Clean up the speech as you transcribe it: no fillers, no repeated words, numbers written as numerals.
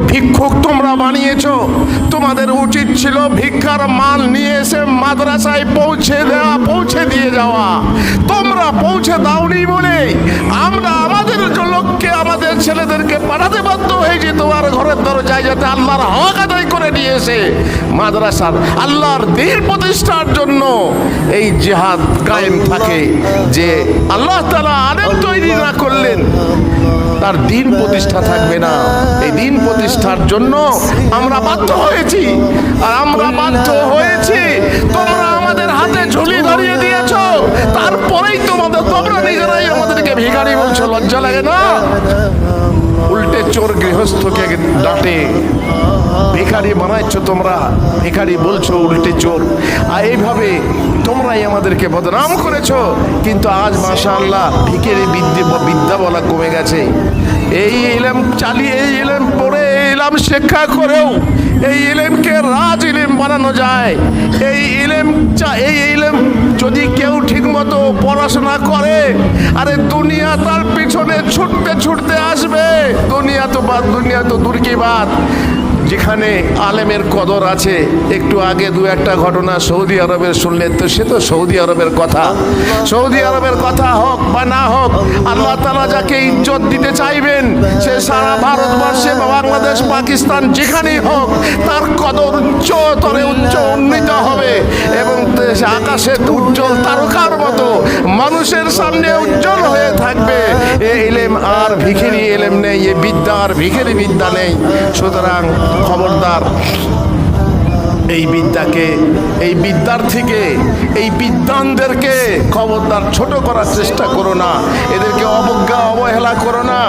ভিক্ষুক তোমরা বানিয়েছো, তোমাদের উচিত ছিল ভিক্ষার মাল নিয়ে এসে মাদ্রাসায় পৌঁছে দিয়ে যাওয়া। তোমরা পৌঁছে দাওনি বলে আমরা আমাদের লোককে, আমাদের ছেলেদেরকে পাঠাতে বাধ্য হয়েছি তোমার ঘরের দরজায়, যাতে আল্লাহর হক আদায় করে নিয়ে এসে মাদ্রাসার আল্লাহর দ্বীন প্রতিষ্ঠার জন্য এই জিহাদ কায়েম থাকে। যে আল্লাহ তাআলা আলেম তৈরি না করলেন তার দ্বীন প্রতিষ্ঠা থাকবে না। এই দ্বীন প্রতিষ্ঠার জন্য আমরা বাধ্য হয়েছি, আর আমরা বাধ্য হয়েছি। তোমরা আমাদের হাতে ঝুলি ধরিয়ে দিয়েছো, তারপরেই তোমরা নিজেরাই আমাদেরকে ভিখারি বলছো। লজ্জা লাগে না? উল্টে চোর গৃহস্থকে ডাঁটে ভিখারি বানাচ্ছ, তোমরা ভিখারি বলছো, উল্টে চোর। আর এইভাবে তোমরাই আমাদেরকে বদনাম করেছো। কিন্তু আজ মাশাআল্লাহ ভিখারি বিদ্যা বলা কমে গেছে। এই ইলম চালিয়ে, এই ইলম পড়ে, এই ইলম শিক্ষা করেও এই ইলমকে রাজ ইলম বানানো যায়। এই ইলম যদি কেউ ঠিক মতো পড়াশোনা করে, আরে দুনিয়া তার পিছনে ছুটতে ছুটতে আসবে। দুনিয়া তো দূর কি বাত, যেখানে আলেমের কদর আছে। একটু আগে দু একটা ঘটনা সৌদি আরবের শুনলেন, তো সে তো সৌদি আরবের কথা। সৌদি আরবের কথা হোক বা না হোক, আল্লাহ তাআলা যাকে ইজ্জত দিতে চাইবেন সে সারা ভারতবর্ষে বা বাংলাদেশ, পাকিস্তান যেখানেই হোক তার কদর উচ্চতরে উন্নীত হবে এবং আকাশে উজ্জ্বল তারকার মতো মানুষের সামনে উজ্জ্বল হয়ে থাকবে। এই ইলম আর ভিখারি ইলম নেই, এই বিদ্যা আর ভিখারি বিদ্যা নেই। সুতরাং খবরদার, এই বিদ্যাকে, এই বিদ্যার্থীকে, এই বিদ্বানদেরকে খবরদার ছোট করার চেষ্টা করো না, এদেরকে অবজ্ঞা অবহেলা করো না।